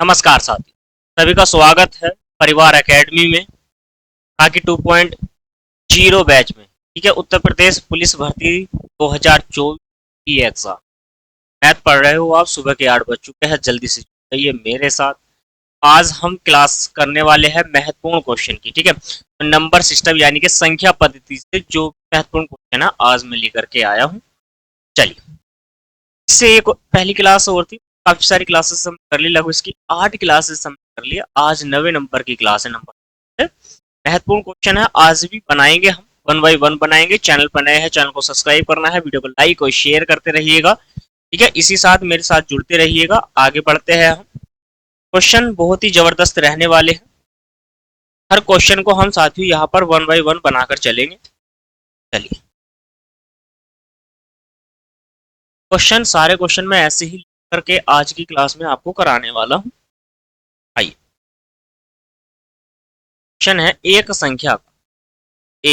नमस्कार साथियों, सभी का स्वागत है परिवार एकेडमी में ताकि 2.0 बैच में। ठीक है, उत्तर प्रदेश पुलिस भर्ती 2024 की एग्जाम मैथ पढ़ रहे हो आप। सुबह के 8 बज चुके हैं, जल्दी से जाइए मेरे साथ। आज हम क्लास करने वाले हैं महत्वपूर्ण क्वेश्चन की। ठीक है, तो नंबर सिस्टम यानी कि संख्या पद्धति से जो महत्वपूर्ण क्वेश्चन है आज मैं लेकर के आया हूँ। चलिए, इससे एक पहली क्लास और थी, काफी सारी क्लासेस हम कर ली, लगभग इसकी 8 क्लासेस हम कर लिया। आज 9वें नंबर की क्लास है, नंबर महत्वपूर्ण क्वेश्चन है। आज भी बनाएंगे हम, 1 बाय 1 बनाएंगे। चैनल पर नए हैं, चैनल को सब्सक्राइब करना है, वीडियो को लाइक और शेयर करते रहिएगा। ठीक है, इसी साथ मेरे साथ जुड़ते रहिएगा। आगे बढ़ते हैं हम। क्वेश्चन बहुत ही जबरदस्त रहने वाले हैं। हर क्वेश्चन को हम साथियों यहाँ पर 1 बाय 1 बनाकर चलेंगे। चलिए, क्वेश्चन सारे क्वेश्चन मैं ऐसे ही करके आज की क्लास में आपको कराने वाला हूँ। आइए, क्वेश्चन है एक संख्या अपने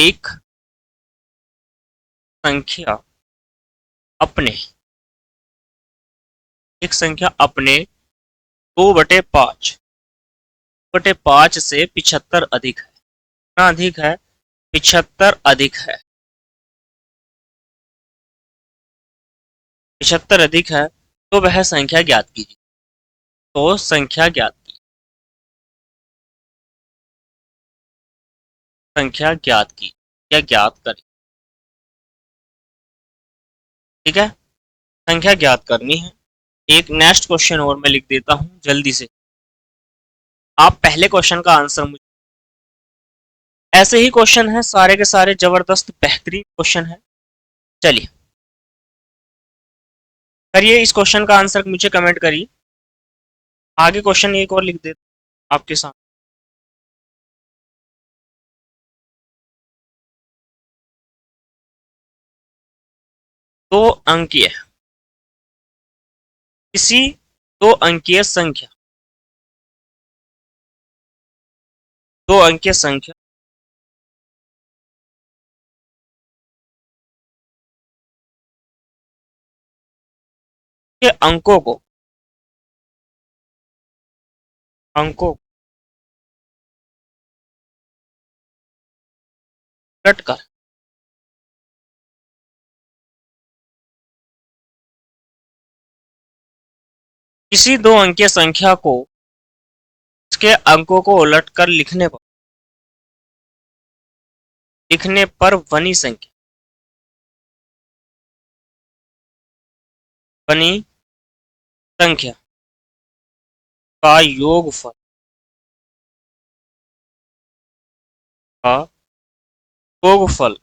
एक संख्या अपने 2/5 से 75 अधिक है। कितना अधिक है? 75 अधिक है। 75 अधिक है तो वह संख्या ज्ञात कीजिए। तो संख्या ज्ञात की, संख्या ज्ञात की या ज्ञात करें। ठीक है, संख्या ज्ञात करनी है। एक नेक्स्ट क्वेश्चन और मैं लिख देता हूं जल्दी से। आप पहले क्वेश्चन का आंसर मुझे, ऐसे ही क्वेश्चन है सारे के सारे, जबरदस्त बेहतरीन क्वेश्चन है। चलिए करिए, इस क्वेश्चन का आंसर मुझे कमेंट करिए। आगे क्वेश्चन एक और लिख देता आपके साथ। दो अंकीय, किसी दो अंकीय संख्या, दो अंकीय संख्या के अंकों उलट कर किसी दो अंकीय संख्या को इसके अंकों को उलटकर लिखने पर बनी संख्या का योगफल का योगफल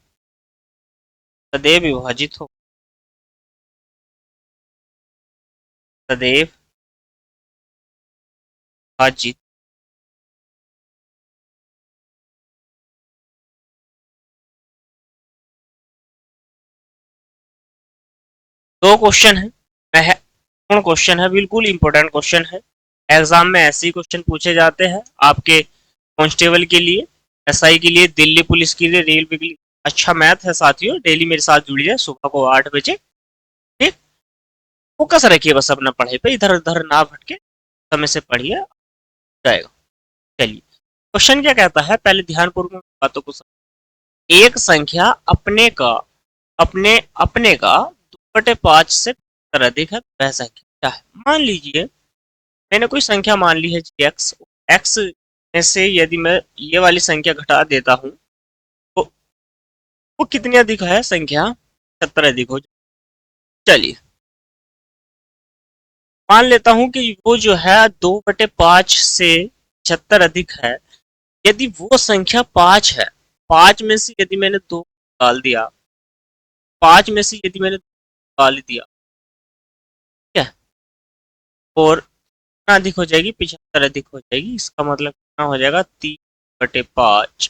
सदैव विभाजित हो, सदैव विभाजित। दो क्वेश्चन है, महत्वपूर्ण क्वेश्चन है, बिल्कुल इंपॉर्टेंट क्वेश्चन है। एग्जाम में ऐसे ही क्वेश्चन पूछे जाते हैं आपके कांस्टेबल के लिए, एसआई के लिए, दिल्ली पुलिस के लिए, रेलवे के लिए। अच्छा मैथ है साथियों, डेली मेरे साथ जुड़िए सुबह को 8 बजे। ठीक, फोकस रखिए बस अपना पढ़ाई पे, इधर उधर ना भटके, समय से पढ़िए, जाएगा। चलिए, क्वेश्चन क्या कहता है, पहले ध्यानपूर्वक बातों को समझिए। एक संख्या अपने अपने का 2/5 से अधिक है, वह संख्या क्या है? मान लीजिए मैंने कोई संख्या मान ली है एक्स। एक्स में से यदि मैं ये वाली संख्या घटा देता हूँ तो वो कितनी अधिक है? संख्या 70 अधिक हो जाए। चलिए, मान लेता हूं कि वो जो है 2/5 से 76 अधिक है। यदि वो संख्या 5 है, 5 में से यदि मैंने 2 निकाल दिया, 5 में से यदि मैंने 2 निकाल दिया, ठीक है, और कितना अधिक हो जाएगी? 75 अधिक हो जाएगी। इसका मतलब कितना हो जाएगा? 3/5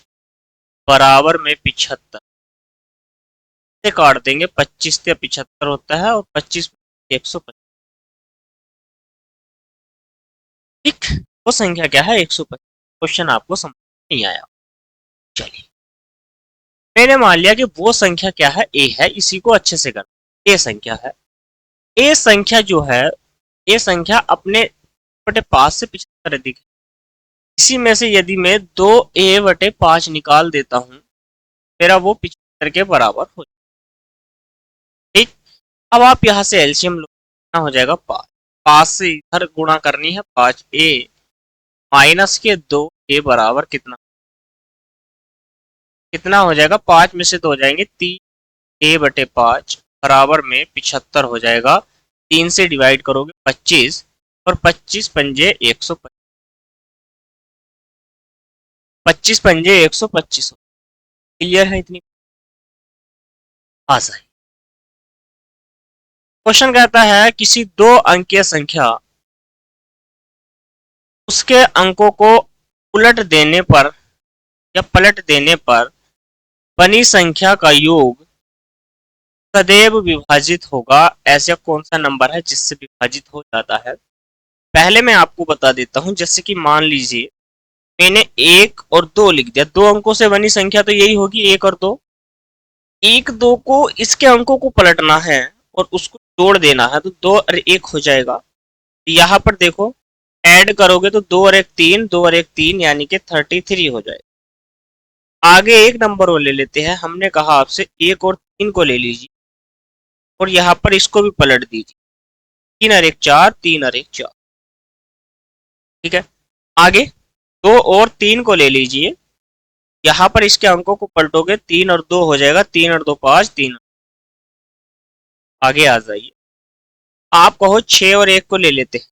बराबर में 75 से काट देंगे। 25 से 75 होता है और 25 125। ठीक, वो संख्या क्या है? 125। क्वेश्चन आपको समझ नहीं आया? चलिए, मैंने मान लिया कि वो संख्या क्या है? ए है। इसी को अच्छे से करना, ए संख्या है। ए संख्या जो है, ए संख्या अपने बटे 5 से 75 अधिक है। इसी में से यदि मैं 2a/5 निकाल देता हूं, मेरा वो 75 के बराबर हो जाएगा। ठीक, अब आप यहां से एलसीएम लो, कितना हो जाएगा 5। 5 से इधर गुणा करनी है, 5a माइनस के 2a बराबर कितना, कितना हो जाएगा, 5 में से 2 हो जाएंगे 3a/5 बराबर में 75 हो जाएगा। 3 से डिवाइड करोगे 25 और 25 पंजे 125, 25 पंजे 125। क्लियर है इतनी आसान। क्वेश्चन कहता है किसी 2 अंकीय संख्या उसके अंकों को उलट देने पर या पलट देने पर बनी संख्या का योग सदैव विभाजित होगा। ऐसा कौन सा नंबर है जिससे विभाजित हो जाता है? पहले मैं आपको बता देता हूं, जैसे कि मान लीजिए मैंने 1 और 2 लिख दिया। 2 अंकों से बनी संख्या तो यही होगी 1 और 2। 1 2 को इसके अंकों को पलटना है और उसको जोड़ देना है, तो 2 और 1 हो जाएगा। यहाँ पर देखो ऐड करोगे तो 2 और 1 3, 2 और 1 3 यानी कि 33 हो जाएगा। आगे एक नंबर वो ले लेते हैं, हमने कहा आपसे 1 और 3 को ले लीजिए और यहाँ पर इसको भी पलट दीजिए। 3 और 1 4, 3 और 1 4। ठीक है, आगे 2 और 3 को ले लीजिए, यहाँ पर इसके अंकों को पलटोगे 3 और 2 हो जाएगा, 3 और 2 5, 3। आगे आ जाइए, आप कहो 6 और 1 को ले लेते हैं,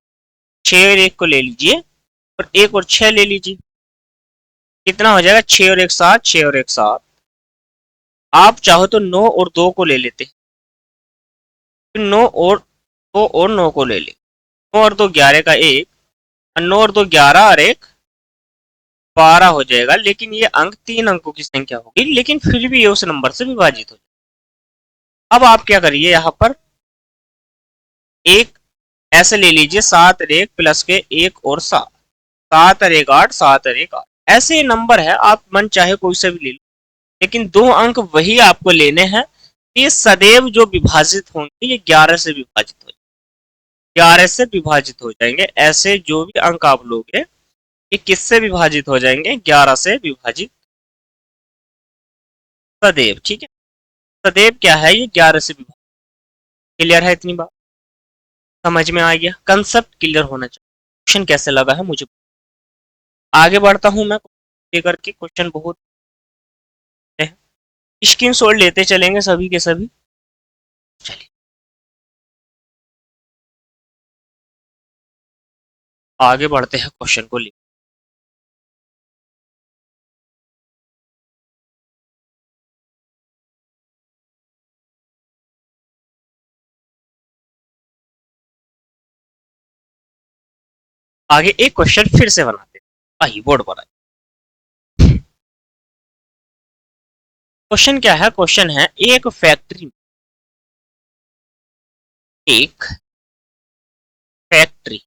6 और 1 को ले लीजिए और 1 और 6 ले लीजिए, कितना हो जाएगा 6 और 1 7, 6 और 1 7। आप चाहो तो 9 और 2 को ले लेते हैं, 9 और 2 और 9 को ले ले, 9 और 2 11 का 1, 9 और 2 11 और 1 12 हो जाएगा। लेकिन ये अंक 3 अंकों की संख्या होगी, लेकिन फिर भी ये उस नंबर से विभाजित हो जाएगा। अब आप क्या करिए, यहाँ पर एक ऐसे ले लीजिए 7 और 1 प्लस के 1 और 7, 7 और 1 8, 7 और 1 8। ऐसे नंबर है, आप मन चाहे कोई सा भी ले लो, लेकिन 2 अंक वही आपको लेने हैं। ये सदैव जो विभाजित होंगे ये 11 से विभाजित हो जाएंगे, 11 से विभाजित हो जाएंगे। ऐसे जो भी अंक आप लोगे ये किससे विभाजित हो जाएंगे, 11 से विभाजित सदैव। ठीक है, सदैव क्या है, ये 11 से विभाजित। क्लियर है इतनी बात, समझ में आ गया? कंसेप्ट क्लियर होना चाहिए। क्वेश्चन कैसे लगा है मुझे, आगे बढ़ता हूं मैं लेकर के। क्वेश्चन बहुत है, स्क्रीन शॉट लेते चलेंगे सभी के सभी। चलिए आगे बढ़ते हैं क्वेश्चन को लेकर। आगे एक क्वेश्चन फिर से बनाते हैं, आइए बोर्ड पर। क्वेश्चन क्या है, क्वेश्चन है एक फैक्ट्री, एक फैक्ट्री,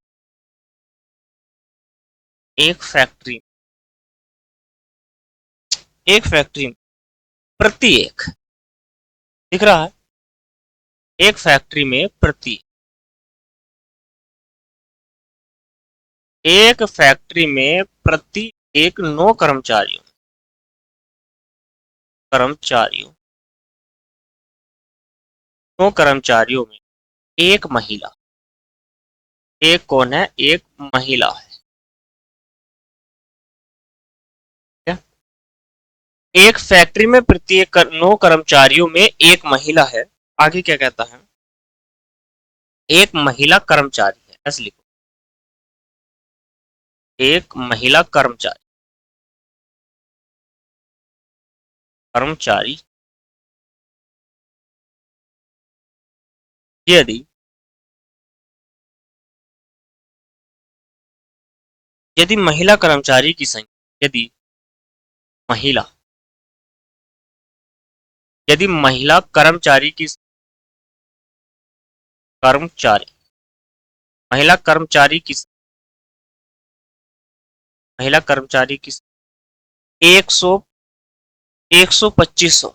एक फैक्ट्री, एक फैक्ट्री प्रति एक, दिख रहा है, एक फैक्ट्री में प्रति, एक फैक्ट्री में प्रति एक 9 कर्मचारियों, कर्मचारियों 9 कर्मचारियों में एक महिला, एक कौन है, एक महिला है। क्या? एक फैक्ट्री में प्रत्येक 9 कर्मचारियों में एक महिला है। आगे क्या कहता है, एक महिला कर्मचारी है, ऐसे लिखो, एक महिला कर्मचारी, कर्मचारी यदि यदि महिला कर्मचारी की संख्या, महिला यदि महिला कर्मचारी की, कर्मचारी महिला कर्मचारी की, महिला कर्मचारी की 100, 125 हो,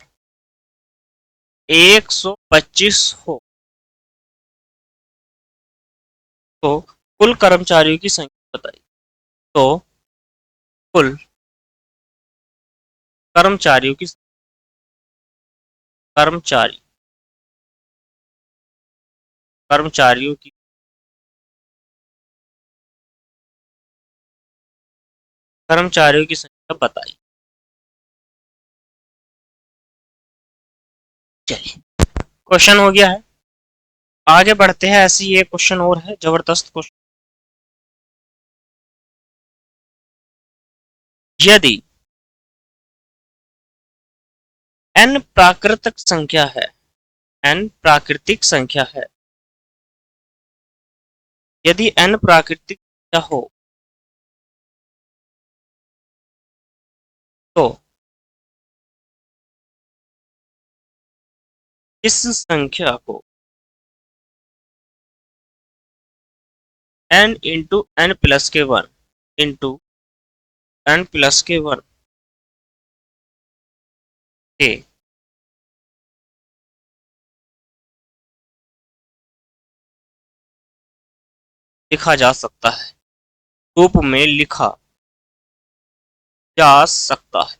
125 हो, तो कुल कर्मचारियों की संख्या बताइए। तो कुल कर्मचारियों की कर्मचारी कर्मचारियों की कर्मचारियों की संख्या बताइए। चलिए, क्वेश्चन हो गया है। आगे बढ़ते हैं। ऐसी एक क्वेश्चन और है, जबरदस्त क्वेश्चन। यदि n प्राकृतिक संख्या है, n प्राकृतिक संख्या है, यदि n प्राकृतिक संख्या हो तो इस संख्या को n into n plus k one into n plus k one के लिखा जा सकता है, रूप में लिखा जा सकता है।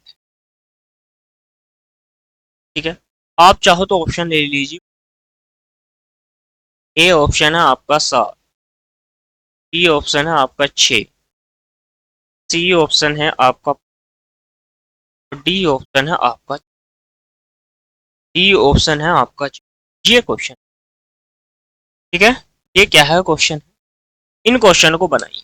ठीक है, आप चाहो तो ऑप्शन ले लीजिए। ए ऑप्शन है आपका 7, बी ऑप्शन है आपका 6, सी ऑप्शन है आपका, डी ऑप्शन है आपका, डी ऑप्शन है आपका। ये क्वेश्चन, ठीक है, ये क्या है क्वेश्चन। इन क्वेश्चन को बनाइए।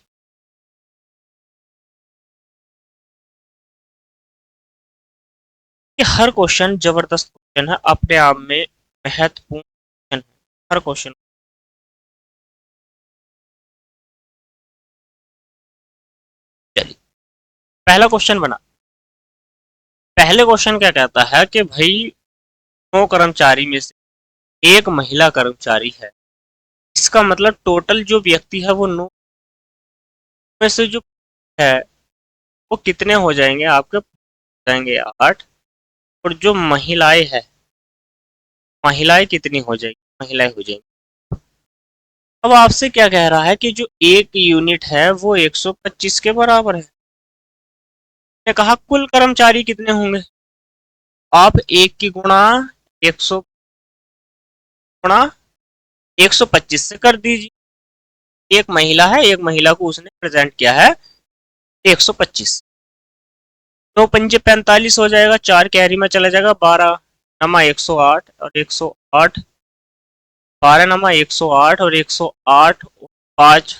ये हर क्वेश्चन जबरदस्त क्वेश्चन है, अपने आप में महत्वपूर्ण क्वेश्चन है हर क्वेश्चन। चलिए, पहला क्वेश्चन बना। पहले क्वेश्चन क्या कहता है कि भाई 9 कर्मचारी में से एक महिला कर्मचारी है। इसका मतलब टोटल जो व्यक्ति है वो 9 में से जो है वो कितने हो जाएंगे आपके, हो जाएंगे 8। और जो महिलाएं है, महिलाएं कितनी हो जाएगी, महिलाएं हो जाएंगी। अब आपसे क्या कह रहा है कि जो एक यूनिट है वो 125 के बराबर है। ने कहा कुल कर्मचारी कितने होंगे। आप एक की गुणा 100 गुणा 125 से कर दीजिए। एक महिला है, एक महिला को उसने प्रेजेंट किया है 125। 9 पंजे 45 हो जाएगा, 4 कैरी में चला जाएगा, 12 नमा 108 और 108, 12 नमा 108 और 108 5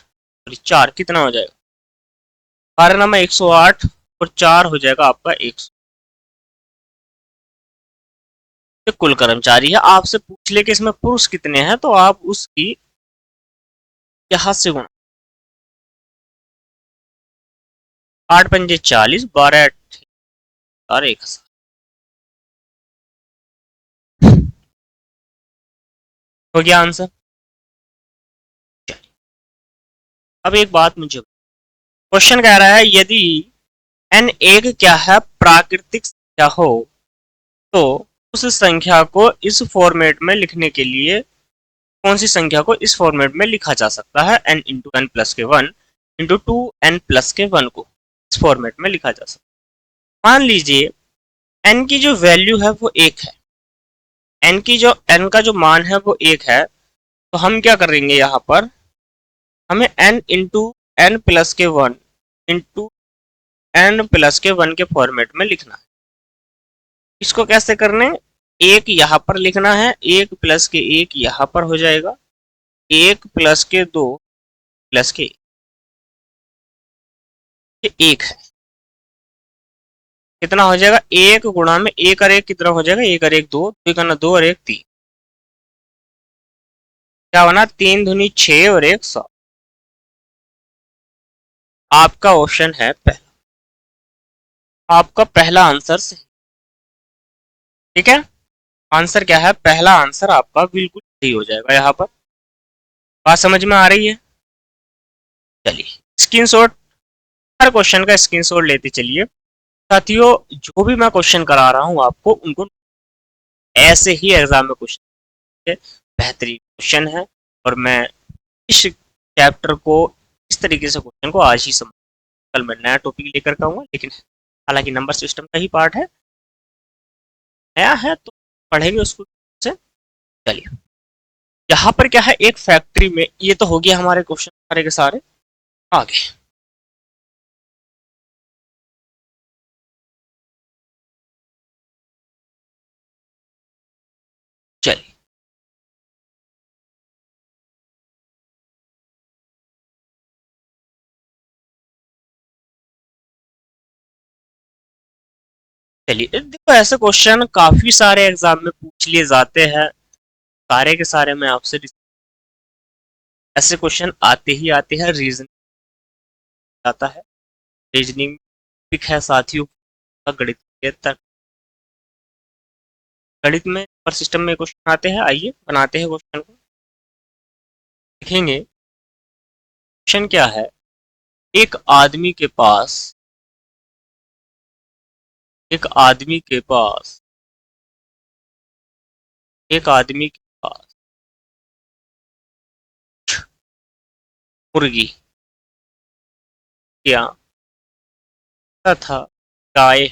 और 4 कितना हो जाएगा, 12 नमा 108 और 4 हो जाएगा आपका 100। कुल कर्मचारी है। आपसे पूछ ले कि इसमें पुरुष कितने हैं, तो आप उसकी हाथ से गुणा। 8 पंजे 40, 12 और 1000 हो गया आंसर। अब एक बात मुझे, क्वेश्चन कह रहा है यदि n एक क्या है प्राकृतिक संख्या हो तो उस संख्या को इस फॉर्मेट में लिखने के लिए कौन सी संख्या को इस फॉर्मेट में लिखा जा सकता है, n into n plus k one into two n plus k one को इस फॉर्मेट में लिखा जा सकता है। मान लीजिए n की जो वैल्यू है वो एक है, n का जो मान है वो एक है, तो हम क्या करेंगे यहाँ पर, हमें n into n plus k one into n plus k one के फॉर्मेट में लिखना है। इसको कैसे करने, एक यहाँ पर लिखना है, एक प्लस के एक यहाँ पर हो जाएगा, एक प्लस के दो प्लस के एक है, कितना हो जाएगा, एक गुणा में एक और एक कितना हो जाएगा, एक और एक दो, दो करना दो और एक तीन, क्या बना, तीन दूनी 6 और एक 100। आपका ऑप्शन है पहला, आपका पहला आंसर सही। ठीक है, आंसर क्या है, पहला आंसर आपका बिल्कुल सही हो जाएगा। यहाँ पर बात समझ में आ रही है। चलिए, स्क्रीनशॉट, हर क्वेश्चन का स्क्रीनशॉट लेते चलिए साथियों। जो भी मैं क्वेश्चन करा रहा हूँ आपको उनको ऐसे ही एग्जाम में क्वेश्चन, बेहतरीन क्वेश्चन है। और मैं इस चैप्टर को इस तरीके से क्वेश्चन को आज ही समझ, कल मैं नया टॉपिक लेकर के आऊंगा, लेकिन हालांकि नंबर सिस्टम का ही पार्ट है, नया है तो पढ़ेंगे उसको से। चलिए, यहाँ पर क्या है, एक फैक्ट्री में, ये तो हो गया हमारे क्वेश्चन सारे के सारे। आगे चलिए, चलिए देखो, ऐसे क्वेश्चन काफी सारे एग्जाम में पूछ लिए जाते हैं, सारे के सारे मैं आपसे ऐसे क्वेश्चन आते ही आते हैं। रीजनिंग आता है, रीजनिंग है साथियों का, गणित के तक, गणित में पर सिस्टम में क्वेश्चन आते हैं। आइए बनाते हैं क्वेश्चन को, देखेंगे क्वेश्चन क्या है। एक आदमी के पास, एक आदमी के पास, एक आदमी के पास मुर्गी, क्या तथा गाय,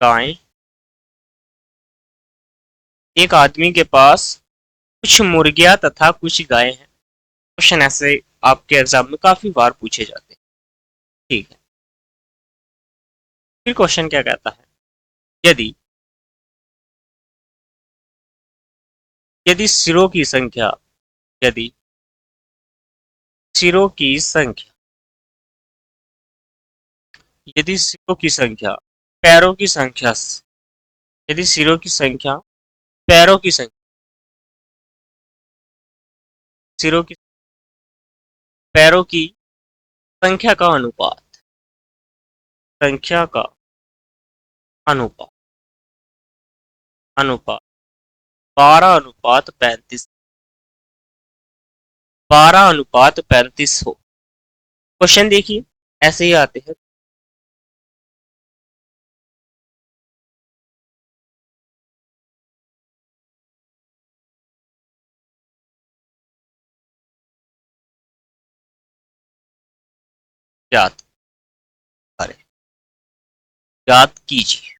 गाय, एक आदमी के पास कुछ मुर्गियां तथा कुछ गायें हैं। क्वेश्चन ऐसे आपके एग्जाम में काफी बार पूछे जाते हैं। ठीक है, फिर क्वेश्चन क्या कहता है, यदि यदि सिरों की संख्या, यदि सिरों की संख्या, यदि सिरों की संख्या पैरों की संख्या, यदि सिरों की संख्या पैरों की संख्या, सिरों की पैरों की संख्या का अनुपात, संख्या का अनुपात, अनुपात 12:35, 12:35 हो। क्वेश्चन देखिए, ऐसे ही आते हैं। ज्ञात करें, ज्ञात कीजिए,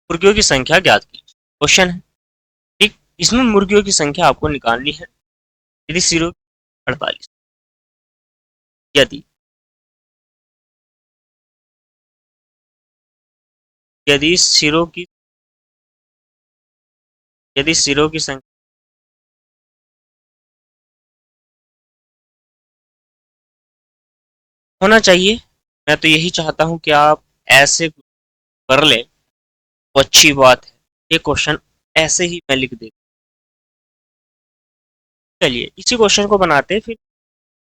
मुर्गियों की संख्या ज्ञात कीजिए, क्वेश्चन है। ठीक, इसमें मुर्गियों की संख्या आपको निकालनी है। यदि सिरों 48, यदि यदि सिरों की, यदि सिरों की संख्या होना चाहिए, मैं तो यही चाहता हूं कि आप ऐसे कर लें, वो अच्छी बात है। ये क्वेश्चन ऐसे ही मैं लिख देता। चलिए इसी क्वेश्चन को बनाते हैं, फिर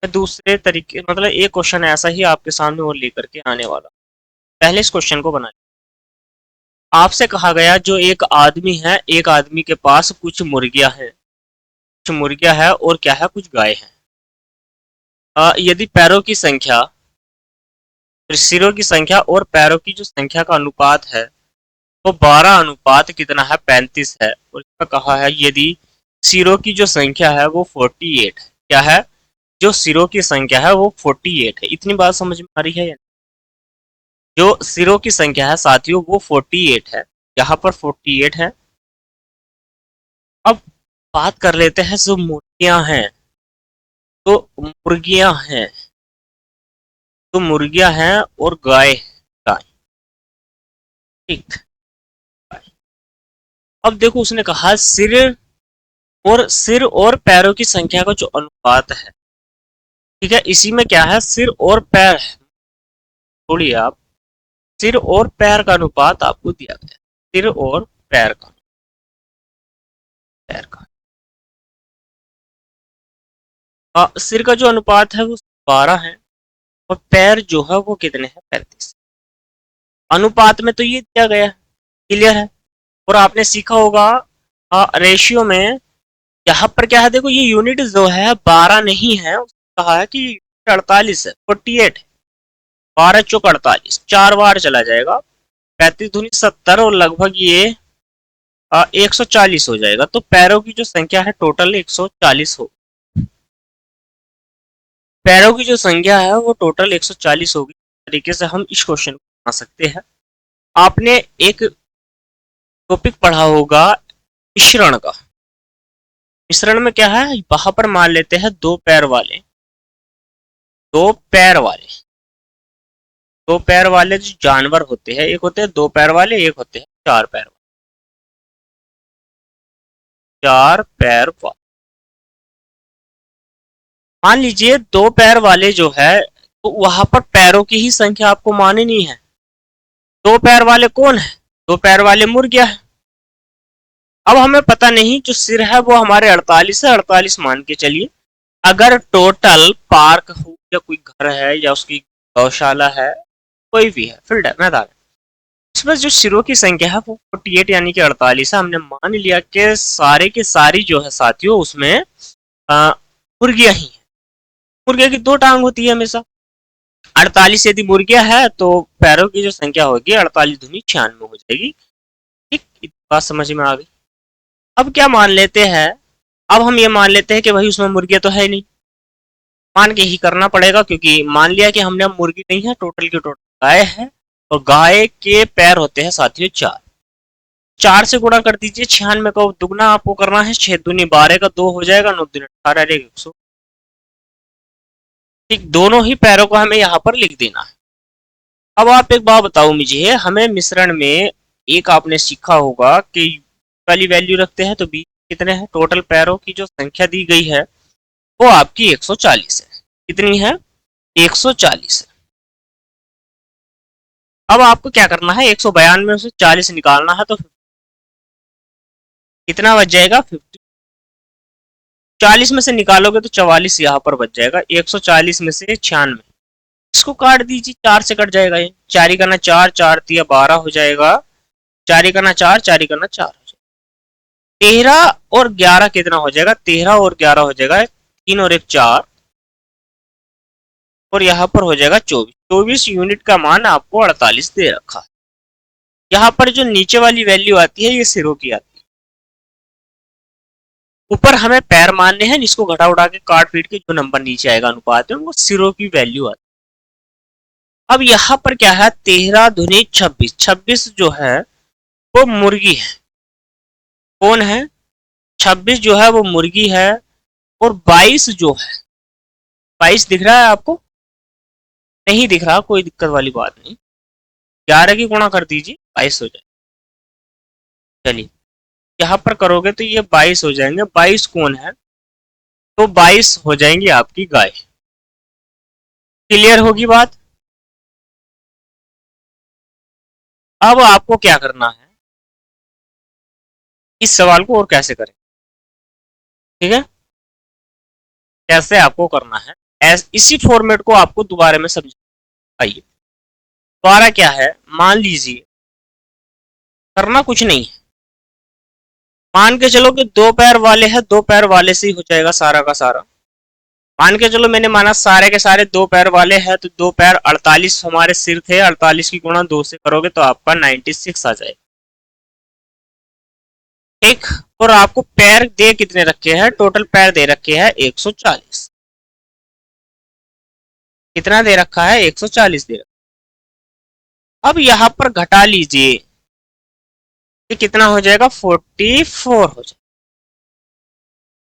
मैं दूसरे तरीके, मतलब एक क्वेश्चन ऐसा ही आपके सामने और लेकर के आने वाला। पहले इस क्वेश्चन को बनाइए। आपसे कहा गया, जो एक आदमी है, एक आदमी के पास कुछ मुर्गियां हैं, कुछ मुर्गियां है और क्या है, कुछ गाय हैं। यदि पैरों की संख्या, फिर सिरों की संख्या और पैरों की जो संख्या का अनुपात है वो 12 अनुपात कितना है, 35 है। और इसका कहा है यदि सिरों की जो संख्या है वो 48 है। क्या है, जो सिरों की संख्या है वो 48 है। इतनी बात समझ में आ रही है? जो सिरों की संख्या है साथियों वो 48 है, यहाँ पर 48 है। अब बात कर लेते हैं जो मुर्गियां हैं, तो मुर्गियां हैं, तो मुर्गियां हैं और गाय, गाय, ठीक। अब देखो उसने कहा सिर और पैरों की संख्या का जो अनुपात है, ठीक है, इसी में क्या है, सिर और पैर है। छोड़िए आप, सिर और पैर का अनुपात आपको दिया गया, सिर और पैर का, पैर का सिर का जो अनुपात है वो 12 है, और पैर जो है वो कितने हैं, 35। अनुपात में तो ये दिया गया है, क्लियर है। और आपने सीखा होगा रेशियो में, यहाँ पर क्या है, देखो ये यूनिट जो है 12 नहीं है, कहा है कि 48 है, 48 है। 12 × 4 = 48, 4 बार चला जाएगा, 35 दूनी 70, और लगभग ये 140 हो जाएगा। तो पैरों की जो संख्या है टोटल 140 हो, पैरों की जो संख्या है वो टोटल 140 होगी। इस तरीके से हम इस क्वेश्चन को बना सकते हैं। आपने एक टॉपिक पढ़ा होगा मिश्रण का। मिश्रण में क्या है, वहां पर मान लेते हैं दो पैर वाले जो जानवर होते हैं, एक होते हैं 2 पैर वाले, एक होते हैं 4 पैर वाले। 4 पैर वाले, मान लीजिए 2 पैर वाले जो है तो वहां पर पैरों की ही संख्या आपको माननी है। 2 पैर वाले कौन है, 2 पैर वाले मुर्गियां है। अब हमें पता नहीं जो सिर है वो हमारे 48 है, 48 मान के चलिए। अगर टोटल पार्क हो या कोई घर है या उसकी गौशाला है, कोई भी है, फील्ड है, मैदान है, उसमें जो सिरों की संख्या है वो 48 यानी कि 48 है। हमने मान लिया कि सारे के सारी जो है साथियों उसमें मुर्गियां ही है। मुर्गिया की 2 टांग होती है हमेशा। 48 यदि मुर्गियां है तो पैरों की जो संख्या होगी 48 दूनी 96 हो जाएगी। ठीक, बात समझ में आ गई। अब क्या मान लेते हैं, अब हम ये मान लेते हैं कि भाई उसमें मुर्गियां तो है नहीं, मान के ही करना पड़ेगा, क्योंकि मान लिया कि हमने मुर्गी नहीं है, टोटल की टोटल गाय है, और गाय के पैर होते हैं साथियों 4। 4 से गुणा कर दीजिए, 96 का दुगना आपको करना है, 6 दूनी 12 का 2 हो जाएगा, 9 दूनी 18, 100। ठीक, दोनों ही पैरों को हमें यहाँ पर लिख देना है। अब आप एक बात बताओ मुझे, हमें मिश्रण में एक आपने सीखा होगा कि वाली वैल्यू रखते हैं तो बी कितने हैं, टोटल पैरों की जो संख्या दी गई है वो आपकी 140 है। कितनी है, 140 है। अब आपको क्या करना है, 192 में से 40 निकालना है, तो कितना बच जाएगा, 50। 40 में से निकालोगे तो 44 यहाँ पर बच जाएगा। 140 में से 96, इसको काट दीजिए, 4 से कट जाएगा, ये 4 करना 4, 4 तिया 12 हो जाएगा, 4 करना 4, 4 करना 4 हो जाएगा। 13 और 11 कितना हो जाएगा, 13 और 11 हो जाएगा 3 और 1 4, और यहाँ पर हो जाएगा 24। 24 यूनिट का मान आपको 48 दे रखा है। यहाँ पर जो नीचे वाली वैल्यू आती है ये सिरों की आती है, ऊपर हमें पैर मानने हैं, जिसको घटा उठा के काट पीट के जो नंबर नीचे आएगा अनुपात में वो सिरों की वैल्यू आती है। अब यहाँ पर क्या है, 13 दूनी 26, 26 जो है वो मुर्गी है। कौन है, 26 जो है वो मुर्गी है, और 22 जो है, 22 दिख रहा है आपको, नहीं दिख रहा, कोई दिक्कत वाली बात नहीं, 11 की गुणा कर दीजिए, 22 हो जाए। चलिए यहाँ पर करोगे तो ये 22 हो जाएंगे। 22 कौन है, तो 22 हो जाएंगी आपकी गाय। क्लियर होगी बात। अब आपको क्या करना है, इस सवाल को और कैसे करें, ठीक है, कैसे आपको करना है, इसी फॉर्मेट को आपको दोबारा में समझ। आइए दोबारा क्या है, मान लीजिए करना कुछ नहीं है, मान के चलो कि 2 पैर वाले हैं, 2 पैर वाले से ही हो जाएगा सारा का सारा। मान के चलो मैंने माना सारे के सारे 2 पैर वाले हैं, तो 2 पैर 48 हमारे सिर थे, 48 की गुणा 2 से करोगे तो आपका 96 आ जाएगा। ठीक, और आपको पैर दे कितने रखे हैं, टोटल पैर दे रखे हैं 140। कितना दे रखा है, 140 दे रखा। अब यहां पर घटा लीजिए, ये कितना हो जाएगा, 44 हो जाएगा।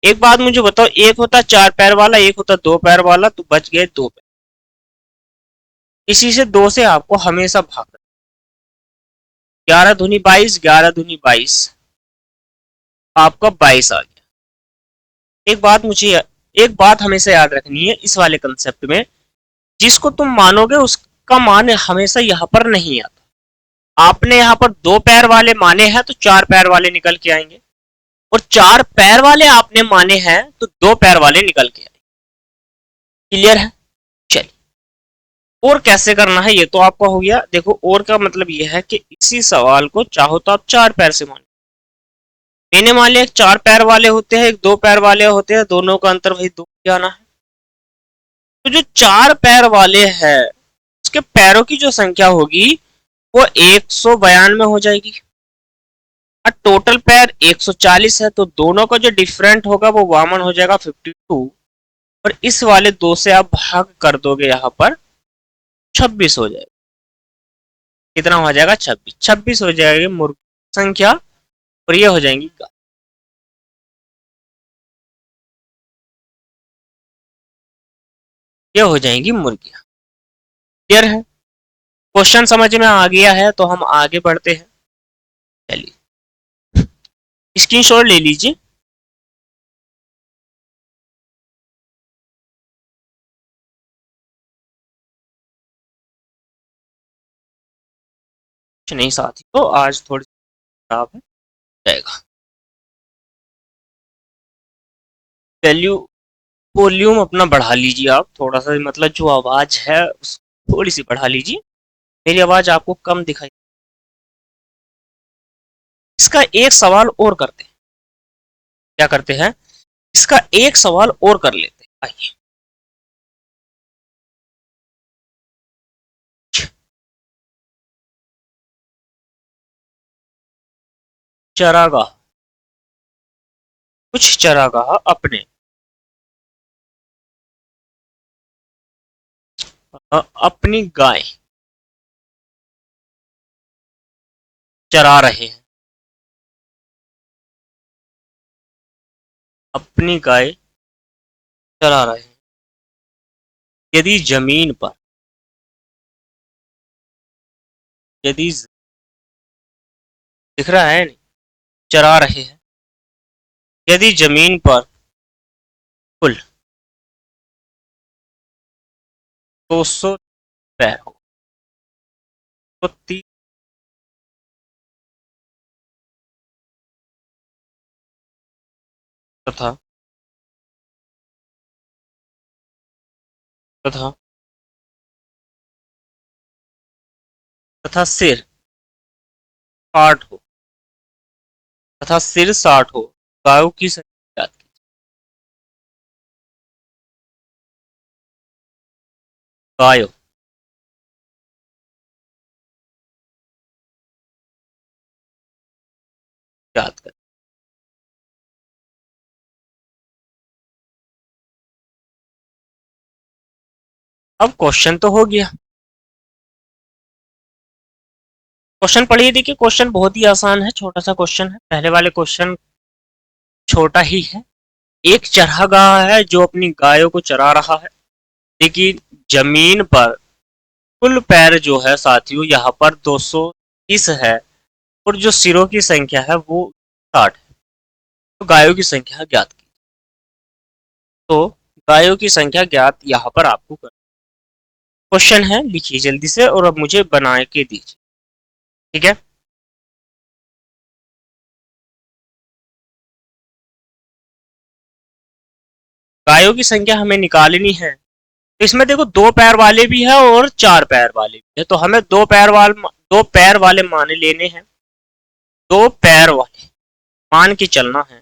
एक बात मुझे बताओ, एक होता 4 पैर वाला, एक होता 2 पैर वाला, तो बच गए 2 पैर। इसी से 2 से आपको हमेशा भागना। 11 दूनी 22, 11 दूनी 22, आपका 22 आ गया। एक बात हमेशा याद रखनी है इस वाले कंसेप्ट में, जिसको तुम मानोगे उसका मान हमेशा यहाँ पर नहीं आता। आपने यहाँ पर 2 पैर वाले माने हैं तो 4 पैर वाले निकल के आएंगे, और 4 पैर वाले आपने माने हैं तो 2 पैर वाले निकल के आएंगे। क्लियर है। चलिए और कैसे करना है ये तो आपका हो गया। देखो और का मतलब ये है कि इसी सवाल को चाहो तो आप 4 पैर से मानो। मैंने मान लिया 4 पैर वाले होते हैं, एक 2 पैर वाले होते हैं, दोनों का अंतर वही 2 जाना है। तो जो 4 पैर वाले हैं उसके पैरों की जो संख्या होगी वो 192 हो जाएगी, और टोटल पैर 140 है, तो दोनों का जो डिफरेंट होगा वो वामन हो जाएगा 52। और इस वाले 2 से आप भाग कर दोगे, यहाँ पर 26 हो जाएगा। कितना हो जाएगा? 26। 26 हो जाएगी मुर्गी संख्या, और ये हो जाएंगी गाय। ये हो जाएंगी मुर्गियां। क्लियर है? क्वेश्चन समझ में आ गया है तो हम आगे बढ़ते हैं। चलिए स्क्रीनशॉट ले लीजिए। कुछ नहीं साथी, तो आज थोड़ी खराब है, जाएगा। वैल्यू वॉल्यूम अपना बढ़ा लीजिए आप थोड़ा सा, मतलब जो आवाज है थोड़ी सी बढ़ा लीजिए। मेरी आवाज आपको कम दिखाई। इसका एक सवाल और करते हैं। क्या करते हैं? इसका एक सवाल और कर लेते हैं, आइए। चरागाह। कुछ चरागाह अपने अपनी गाय चरा रहे हैं। अपनी गाय चरा रहे हैं। यदि जमीन पर, यदि दिख रहा है नहीं, चरा रहे हैं। यदि जमीन पर कुल 200 पैर हो तो 30 तथा तथा तथा सिर 60 हो, तथा सिर 60 हो, गायों की संख्या गायों याद कर। अब क्वेश्चन तो हो गया। क्वेश्चन पढ़िए, देखिए क्वेश्चन बहुत ही आसान है, छोटा सा क्वेश्चन है। पहले वाले क्वेश्चन छोटा ही है। एक चरागाह है जो अपनी गायों को चरा रहा है। देखिए जमीन पर कुल पैर जो है साथियों, यहाँ पर 230 है, और जो सिरों की संख्या है वो 60 है। तो गायों की संख्या ज्ञात की। तो गायों की संख्या ज्ञात यहाँ पर आपको कर। क्वेश्चन है, लिखिए जल्दी से और अब मुझे बना के दीजिए। ठीक है? गायों की संख्या हमें निकालनी है। तो इसमें देखो 2 पैर वाले भी है और 4 पैर वाले भी है, तो हमें 2 पैर वाले माने लेने हैं। 2 पैर वाले मान के चलना है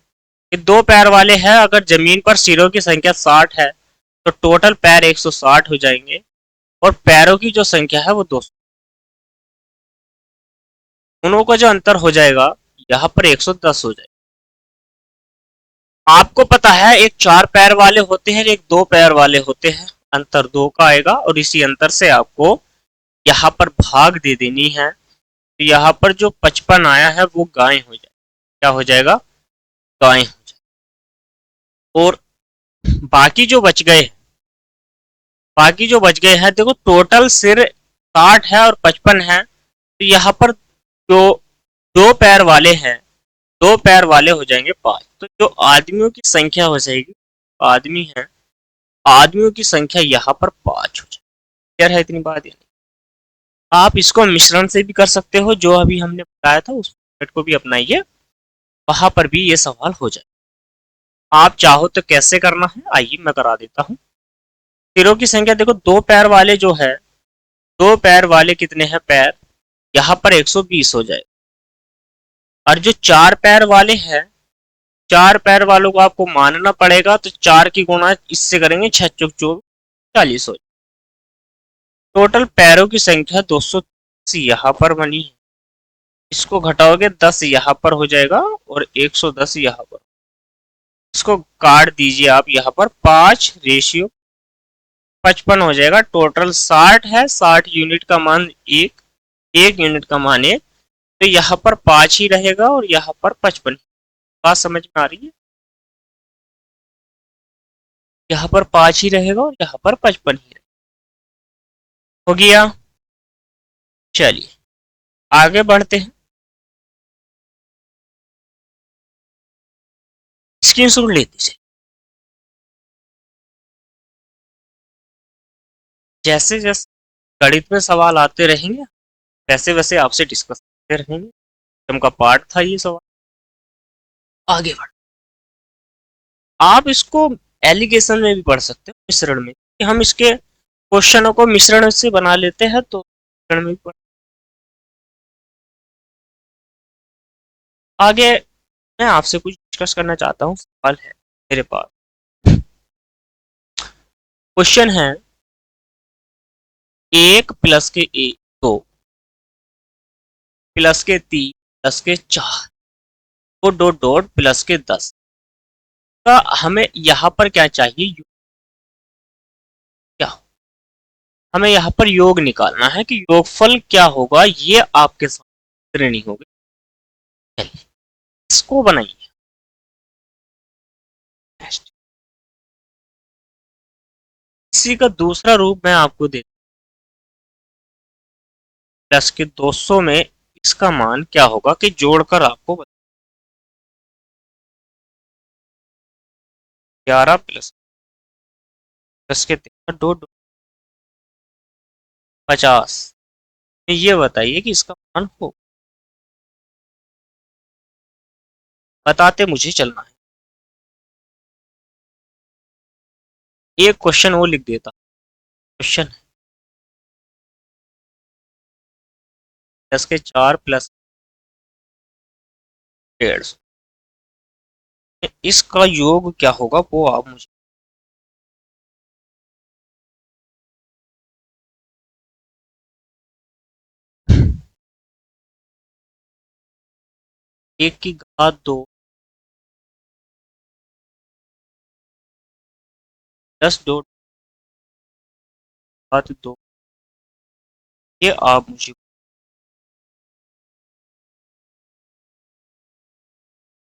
कि 2 पैर वाले हैं। अगर जमीन पर सिरों की संख्या 60 है तो टोटल पैर 160 हो जाएंगे, और पैरों की जो संख्या है वो 200। दोनों का जो अंतर हो जाएगा यहाँ पर 110 हो जाएगा। आपको पता है एक 4 पैर वाले होते हैं, एक 2 पैर वाले होते हैं। अंतर 2 का आएगा, और इसी अंतर से आपको यहाँ पर भाग दे देनी है। तो यहाँ पर जो 55 आया है वो गाय हो जाए। क्या हो जाएगा? गाय हो जाए। और बाकी जो बच गए, बाकी जो बच गए हैं, देखो टोटल सिर 60 है और 55 है। तो यहाँ पर जो 2 पैर वाले हैं, 2 पैर वाले हो जाएंगे 5। तो जो आदमियों की संख्या हो जाएगी, आदमी है, आदमियों की संख्या यहाँ पर 5 हो जाएगी। क्लियर है इतनी बात? यानी आप इसको मिश्रण से भी कर सकते हो, जो अभी हमने बताया था उस मेथड को भी अपनाइए, वहां पर भी ये सवाल हो जाए। आप चाहो तो कैसे करना है, आइए मैं करा देता हूँ। सिरों की संख्या देखो 2 पैर वाले जो है, 2 पैर वाले कितने हैं पैर, यहाँ पर 120 हो जाए। और जो 4 पैर वाले हैं, 4 पैर वालों को आपको मानना पड़ेगा, तो 4 की गुणा इससे करेंगे, 6 चौक 24, 40 हो जाए। टोटल पैरों की संख्या 280 यहाँ पर बनी है। इसको घटाओगे 10 यहाँ पर हो जाएगा और 110 यहाँ पर। इसको काट दीजिए आप यहाँ पर 5:55 हो जाएगा। टोटल 60 है, 60 यूनिट का मान एक, एक यूनिट का मान एक, तो यहाँ पर 5 ही रहेगा और यहाँ पर 55। बात समझ में आ रही है? यहाँ पर 5 ही रहेगा और यहाँ पर 55 ही रहेगा। हो गया। चलिए आगे बढ़ते हैं। स्क्रीनशॉट लेते हैं। जैसे जैसे गणित में सवाल आते रहेंगे वैसे वैसे आपसे डिस्कस करते रहेंगे। उनका पार्ट था ये सवाल। आगे बढ़, आप इसको एलिगेशन में भी पढ़ सकते हो, मिश्रण में, कि हम इसके क्वेश्चनों को मिश्रण से बना लेते हैं, तो मिश्रण में भी पढ़। आगे मैं आपसे कुछ डिस्कस करना चाहता हूँ। सवाल है मेरे पास, क्वेश्चन है 1 + 1 2 +3 +4 दो डॉट डॉट +10 का हमें यहाँ पर क्या चाहिए? क्या हमें यहाँ पर योग निकालना है कि योगफल क्या होगा, ये आपके सामने श्रेणी होगी। चलिए इसको बनाइए। इसी का दूसरा रूप मैं आपको दे, +200 में इसका मान क्या होगा कि जोड़कर आपको 11 +10 दो 50। ये बताइए कि इसका मान हो, बताते मुझे चलना है। एक क्वेश्चन वो लिख देता। क्वेश्चन है 10⁴ + 150, इसका योग क्या होगा वो आप मुझे। एक की घात 2 10 डॉट घात 2, ये आप मुझे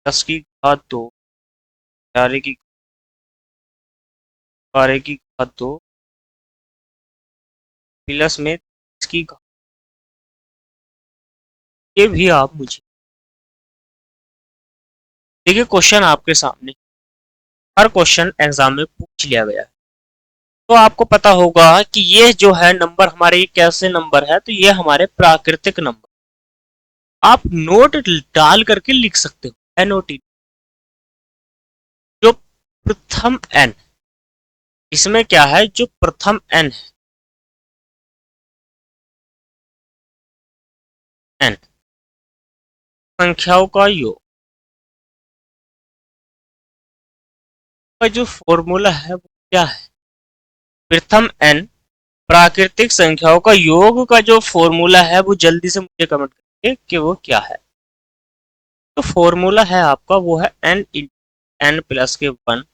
10 की घात 2 11 की 12 की घात 2 प्लस में इसकी घात, ये भी आप मुझे। देखिए क्वेश्चन आपके सामने, हर क्वेश्चन एग्जाम में पूछ लिया गया है, तो आपको पता होगा कि ये जो है नंबर हमारे, ये कैसे नंबर है, तो ये हमारे प्राकृतिक नंबर। आप नोट डाल करके लिख सकते हो, एनओटी। जो प्रथम एन, इसमें क्या है, जो प्रथम एन है, एन संख्याओं का योग का जो फॉर्मूला है वो क्या है? प्रथम एन प्राकृतिक संख्याओं का योग का जो फॉर्मूला है वो जल्दी से मुझे कमेंट करिए कि वो क्या है। तो फॉर्मूला है आपका वो है n+1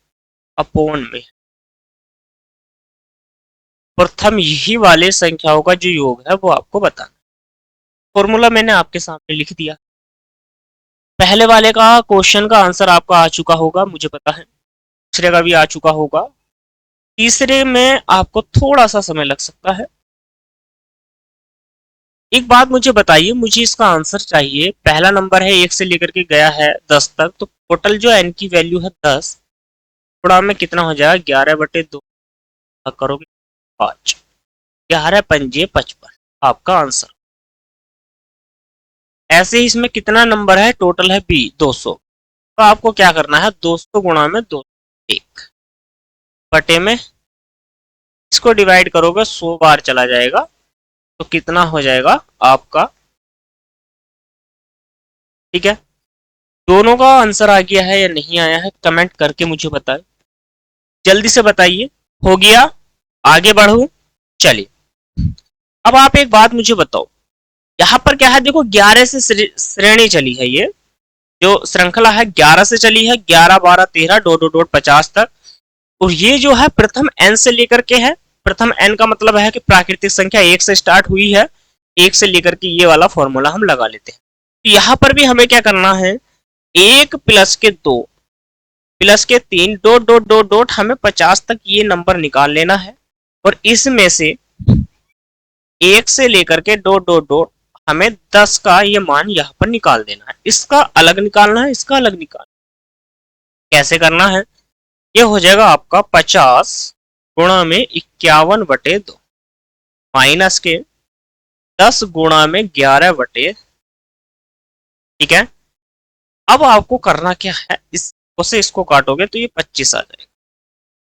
अपॉन में प्रथम यही वाले संख्याओं का जो योग है वो आपको बताना। फॉर्मूला मैंने आपके सामने लिख दिया। पहले वाले का क्वेश्चन का आंसर आपका आ चुका होगा, मुझे पता है। दूसरे का भी आ चुका होगा। तीसरे में आपको थोड़ा सा समय लग सकता है। एक बात मुझे बताइए, मुझे इसका आंसर चाहिए। पहला नंबर है 1 से लेकर के गया है 10 तक, तो टोटल जो n की वैल्यू है 10, थोड़ा में कितना हो जाएगा? 11/2 करोगे 5, 11×5 = 55 आपका आंसर। ऐसे ही इसमें कितना नंबर है? टोटल है 200, तो आपको क्या करना है? 200 गुणा में 2, 1 बटे में, इसको डिवाइड करोगे 100 बार चला जाएगा, तो कितना हो जाएगा आपका? ठीक है, दोनों का आंसर आ गया है या नहीं आया है कमेंट करके मुझे बताएं, जल्दी से बताइए। हो गया? आगे बढ़ू? चलिए अब आप एक बात मुझे बताओ, यहाँ पर क्या है, देखो 11 से श्रेणी चली है ये, जो श्रृंखला है 11 से चली है, 11 12 13 डॉट डॉट डॉट 50 तक। और ये जो है प्रथम n से लेकर के है। प्रथम n का मतलब है कि प्राकृतिक संख्या 1 से स्टार्ट हुई है, 1 से लेकर के ये वाला फॉर्मूला हम लगा लेते हैं। तो यहां पर भी हमें क्या करना है, 1 प्लस के 2 प्लस के 3 डॉट डॉट डॉट डॉट हमें 50 तक ये नंबर निकाल लेना है। और इसमें से 1 से लेकर के डॉट डॉट डॉट हमें 10 का ये मान यहाँ पर निकाल देना है। इसका अलग निकालना है, इसका अलग निकालना है। कैसे करना है, ये हो जाएगा आपका 50 गुणा में 51/2 माइनस के 10 गुणा में 11/, ठीक है। अब आपको करना क्या है, इस 2 से इसको काटोगे तो ये 25 आ जाएगा,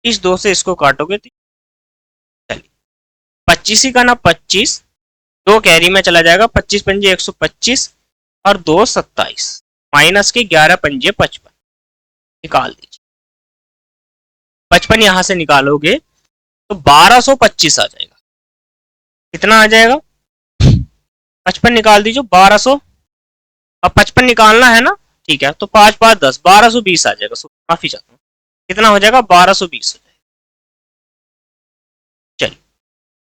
इस 2 से इसको काटोगे तो चलिए 25 ही का ना 25, 2 कैरी में चला जाएगा, 25 पंजे 125 और 2 27 माइनस के 11 पंजे 55, निकाल दीजिए। 55 यहां से निकालोगे तो 1225 आ जाएगा। कितना आ जाएगा, 55 निकाल दीजिए 1200। अब 55 निकालना है ना, ठीक है, तो 5 5 10 1220 आ जाएगा। माफी चाहता हूँ, कितना हो जाएगा 1220 हो जाएगा। चलिए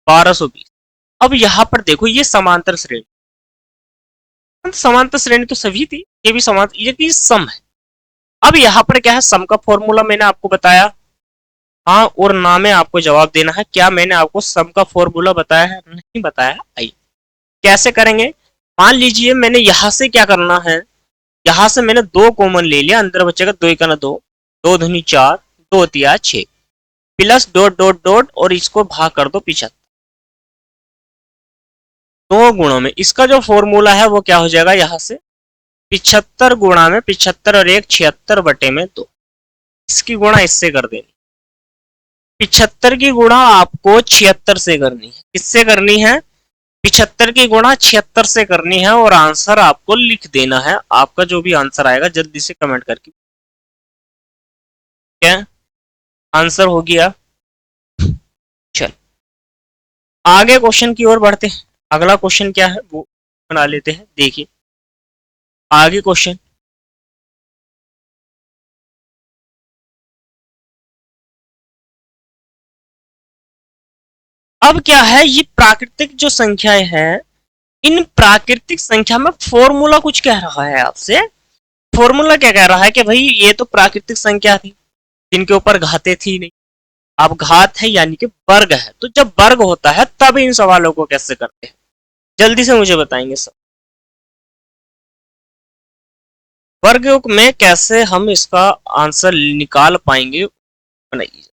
1220। अब यहां पर देखो ये समांतर श्रेणी, समांतर श्रेणी तो सभी थी, ये भी समांतर, ये भी सम है। अब यहां पर क्या है, सम का फॉर्मूला मैंने आपको बताया, हाँ और ना में आपको जवाब देना है। क्या मैंने आपको सम का फॉर्मूला बताया है, नहीं बताया। आइए कैसे करेंगे, मान लीजिए मैंने यहां से क्या करना है, यहां से मैंने 2 कॉमन ले लिया, अंदर बचेगा 2 1 2, 2 दूनी 4, 2 तिया 6 प्लस डॉट डॉट डॉट और इसको भाग कर दो 75, 2 गुणों में इसका जो फॉर्मूला है वो क्या हो जाएगा, यहां से 75 गुणा में 75 और 1 76/2, इसकी गुणा इससे कर देनी। 75 की गुणा आपको 76 से करनी है, किससे करनी है, 75 की गुणा 76 से करनी है और आंसर आपको लिख देना है। आपका जो भी आंसर आएगा जल्दी से कमेंट करके, क्या आंसर हो गया। चल आगे क्वेश्चन की ओर बढ़ते हैं। अगला क्वेश्चन क्या है वो बना लेते हैं। देखिए आगे क्वेश्चन, अब क्या है, ये प्राकृतिक जो संख्याएं हैं, इन प्राकृतिक संख्या में फॉर्मूला कुछ कह रहा है आपसे। फॉर्मूला क्या कह रहा है कि भाई ये तो प्राकृतिक संख्या थी जिनके ऊपर घातें थी नहीं, अब घात है यानी कि वर्ग है। तो जब वर्ग होता है तब इन सवालों को कैसे करते हैं, जल्दी से मुझे बताएंगे सब। वर्ग में कैसे हम इसका आंसर निकाल पाएंगे, बनाइए।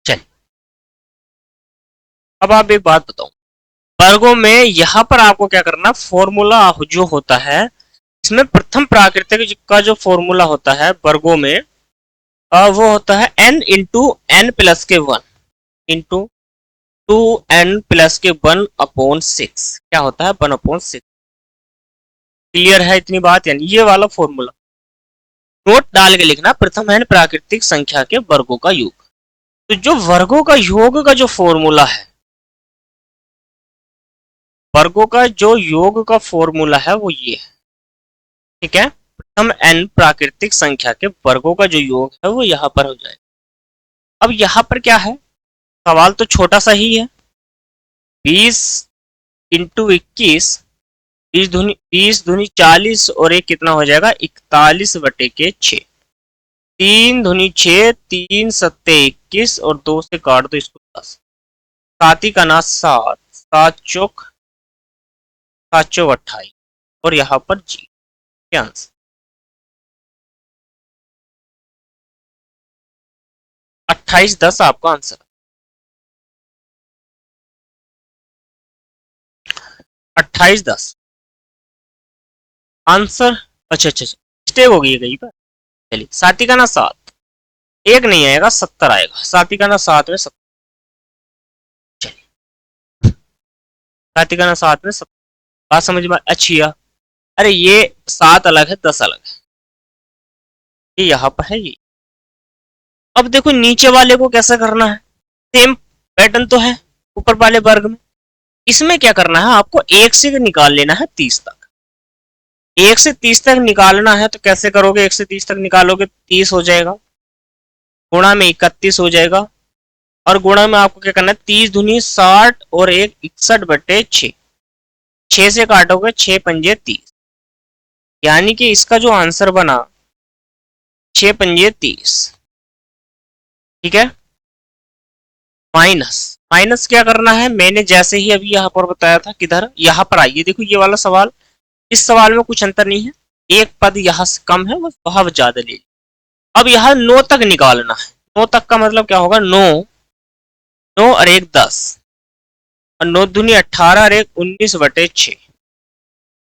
चलिए अब आप एक बात बताओ, वर्गों में यहां पर आपको क्या करना, फॉर्मूला जो होता है इसमें प्रथम प्राकृतिक का जो फॉर्मूला होता है वर्गों में, वो होता है n इंटू एन प्लस के 1 इंटू 2n+1/6। क्या होता है 1/6। क्लियर है इतनी बात, यानी ये वाला फॉर्मूला नोट डाल के लिखना, प्रथम n प्राकृतिक संख्या के वर्गों का योग। तो जो वर्गों का योग का जो फॉर्मूला है, वर्गों का जो योग का फॉर्मूला है वो ये है, ठीक है। प्रथम n प्राकृतिक संख्या के वर्गों का जो योग है वो यहां पर हो जाएगा। अब यहां पर क्या है, सवाल तो छोटा सा ही है, 20 इंटू 21, 20 दूनी 40 और एक कितना हो जाएगा 41/6, 3 दूनी 6, 3 सत्ते 21 और 2 से काट दो इसको 10, 7 ही का ना 7, 7 चौक 28 और यहाँ पर जी। क्या आंसर 28 10 आपका आंसर 28 10 आंसर। अच्छा अच्छा अच्छा मिस्टेक हो गई है कहीं पर। चलिए 7 का ना 7, एक नहीं आएगा 70 आएगा, 7 का ना 7 में 70। चलिए 7 का ना 7 में 70, बात समझ में अच्छी है। अरे ये 7 अलग है 10 अलग है, ये यहाँ पर है ये। अब देखो नीचे वाले को कैसे करना है, सेम पैटर्न तो है ऊपर वाले वर्ग में। इसमें क्या करना है, आपको 1 से निकाल लेना है 30 तक। 1 से 30 तक निकालना है तो कैसे करोगे, 1 से 30 तक निकालोगे 30 हो जाएगा, गुणा में 31 हो जाएगा, और गुणा में आपको क्या करना है, 30 दूनी 60 और 1 61/6, 6 से काटोगे 6 पंजे 30, यानी कि इसका जो आंसर बना 6 पंजे 30। ठीक है, माइनस माइनस क्या करना है, मैंने जैसे ही अभी यहाँ पर बताया था, किधर, यहाँ पर आइए, देखो ये वाला सवाल, इस सवाल में कुछ अंतर नहीं है, एक पद यहाँ से कम है, बस वहां ज्यादा ले। अब यहाँ 9 तक निकालना है, 9 तक का मतलब क्या होगा, 9, 9 और 1 10, और 9 दूनी 18 और 1 19/6,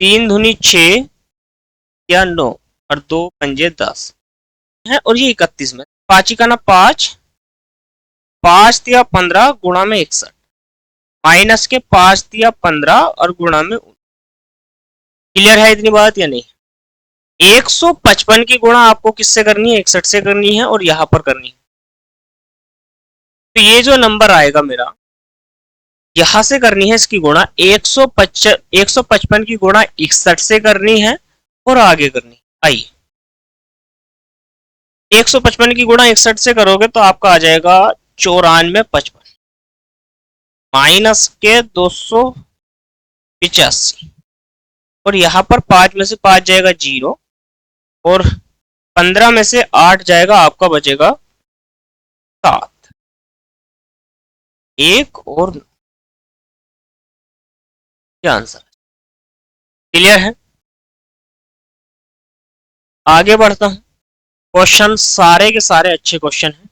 3 दूनी 6 या 9 और 2 पंजे 10 है, और ये 31 में 5 का ना 5, 5 दिया 15 गुणा में 61, माइनस के 5 दिया 15 और गुणा में। क्लियर है इतनी बात या नहीं? 155 की गुणा आपको किससे करनी है, 61 से करनी है, और यहां पर करनी है। तो ये जो नंबर आएगा मेरा, यहां से करनी है इसकी गुणा, 155 की गुणा 61 से करनी है, और आगे करनी है। आइए, 155 की गुणा 61 से करोगे तो आपका आ जाएगा 9455, माइनस के 285, और यहां पर 5 में से 5 जाएगा 0, और 15 में से 8 जाएगा, आपका बचेगा 7, 1 और क्या आंसर। क्लियर है, आगे बढ़ता हूं। क्वेश्चन सारे के सारे अच्छे क्वेश्चन हैं।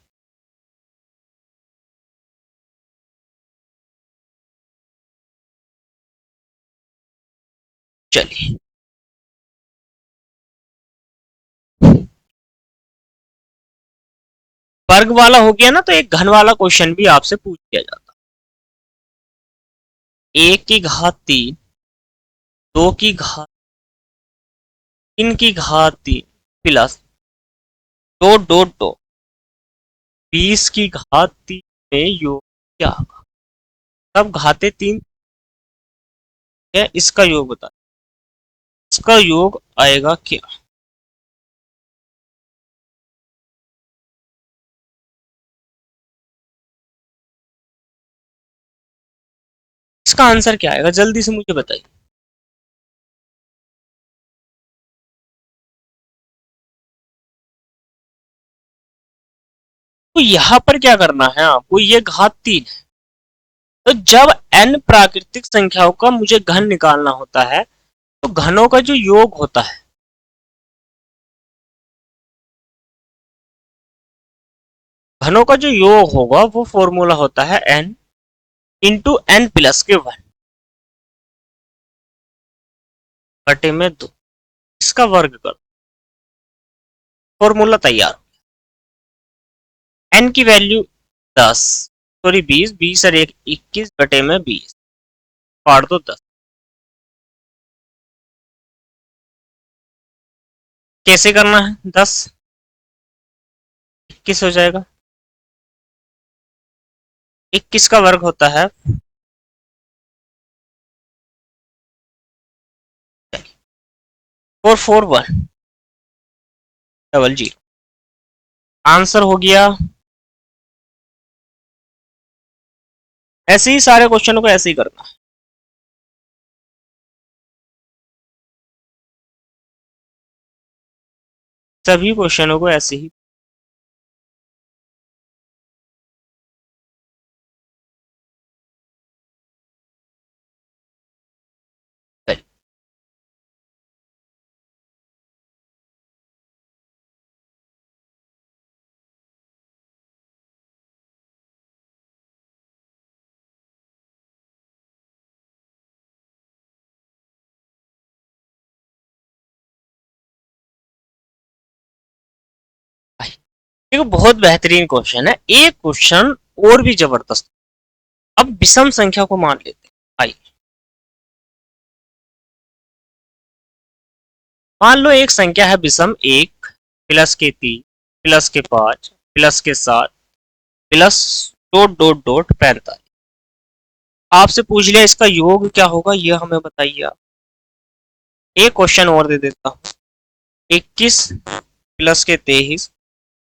चलिए, वर्ग वाला हो गया ना, तो एक घन वाला क्वेश्चन भी आपसे पूछ लिया जाता। 1 की घात 3, 2 की घात 3 की घात 3 प्लस 2 20 की घात 3 में योग क्या होगा। तब घाते 3 है, इसका योग बता, इसका योग आएगा क्या। इसका आंसर क्या आएगा, जल्दी से मुझे बताइए। तो यहां पर क्या करना है आपको, ये घात 3 है, तो जब n प्राकृतिक संख्याओं का मुझे घन निकालना होता है, तो घनों का जो योग होता है, घनों का जो योग होगा वो फॉर्मूला होता है n इंटू n प्लस के 1 बटे में 2, इसका वर्ग कर, फॉर्मूला तैयार। n की वैल्यू 10, सॉरी 20, 20 और 1 21 बटे में 20, काट दो 10। कैसे करना है, 10 21 हो जाएगा, 21 का वर्ग होता है 44100, आंसर हो गया। ऐसे ही सारे क्वेश्चनों को ऐसे ही करना है। सभी क्वेश्चनों को ऐसे ही। करिए। देखो बहुत बेहतरीन क्वेश्चन है, एक क्वेश्चन और भी जबरदस्त। अब विषम संख्या को मान लेते हैं। आइए, मान लो एक संख्या है विषम, 1 प्लस के 3 प्लस के 5 प्लस के 7 प्लस डॉट डॉट डॉट 45। आपसे पूछ लिया इसका योग क्या होगा, ये हमें बताइए आप। एक क्वेश्चन और दे देता हूँ, 21 प्लस के 23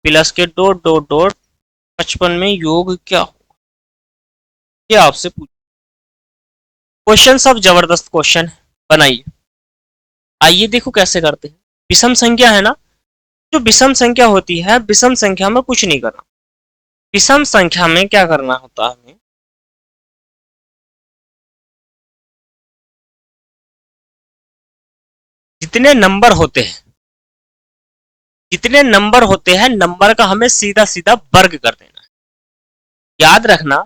प्लस के डॉट डॉट डॉट 55 में योग क्या होगा, ये आपसे पूछ। क्वेश्चन सब जबरदस्त क्वेश्चन बनाइए। आइए देखो कैसे करते हैं। विषम संख्या है ना, जो विषम संख्या होती है, विषम संख्या में कुछ नहीं करना। विषम संख्या में क्या करना होता है हमें, जितने नंबर होते हैं, जितने नंबर होते हैं, नंबर का हमें सीधा सीधा वर्ग कर देना है। याद रखना,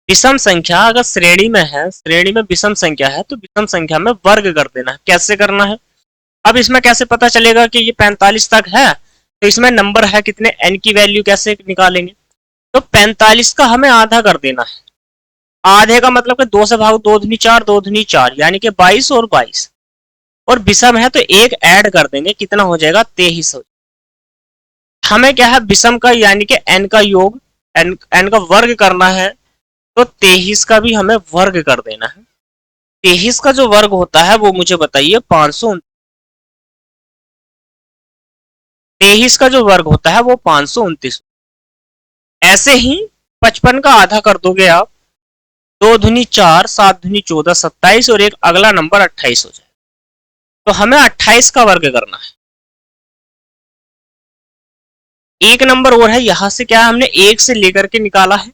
विषम संख्या अगर श्रेणी में है, श्रेणी में विषम संख्या है, तो विषम संख्या में वर्ग कर देना है। कैसे करना है, अब इसमें कैसे पता चलेगा कि ये 45 तक है, तो इसमें नंबर है कितने, n की वैल्यू कैसे निकालेंगे, तो 45 का हमें आधा कर देना है। आधे का मतलब कि 2 से भाग, 2 दूनी 4, 2 दूनी 4, यानी कि 22 और 22, और विषम है तो एक ऐड कर देंगे, कितना हो जाएगा, 23 हो। हमें क्या है, विषम का यानी कि n का योग, n का वर्ग करना है, तो 23 का भी हमें वर्ग कर देना है। 23 का जो वर्ग होता है वो मुझे बताइए, 529। 23 का जो वर्ग होता है वो 529। ऐसे ही 55 का आधा कर दोगे आप, 2 दूनी 4, 7 दूनी 14, 27, और एक अगला नंबर 28 हो जाए, तो हमें 28 का वर्ग करना है। एक नंबर और है, यहां से क्या है, हमने 1 से लेकर के निकाला है,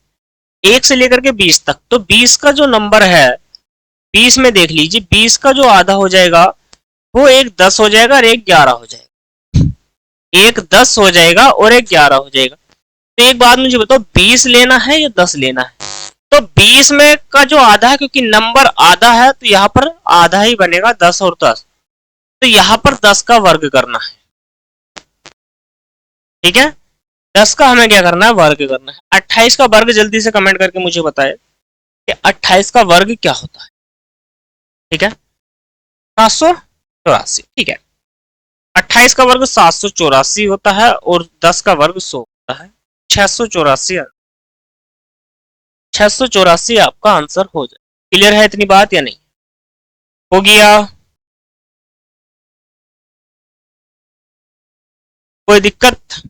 1 से लेकर के 20 तक, तो 20 का जो नंबर है, 20 में देख लीजिए, 20 का जो आधा हो जाएगा वो एक 10 हो जाएगा और एक 11 हो जाएगा। एक 10 हो जाएगा और एक 11 हो जाएगा। तो एक बात मुझे बताओ, 20 लेना है या 10 लेना है, तो 20 में का जो आधा है, क्योंकि नंबर आधा है तो यहाँ पर आधा ही बनेगा, 10 और 10, तो यहाँ पर 10 का वर्ग करना है। ठीक है, 10 का हमें क्या करना है, वर्ग करना है। 28 का वर्ग जल्दी से कमेंट करके मुझे बताए कि 28 का वर्ग क्या होता है। ठीक है, 784। ठीक है, 28 का वर्ग 784 होता है, और 10 का वर्ग 100 होता है। 684, 684 आपका आंसर हो जाए। क्लियर है इतनी बात या नहीं, हो गया, कोई दिक्कत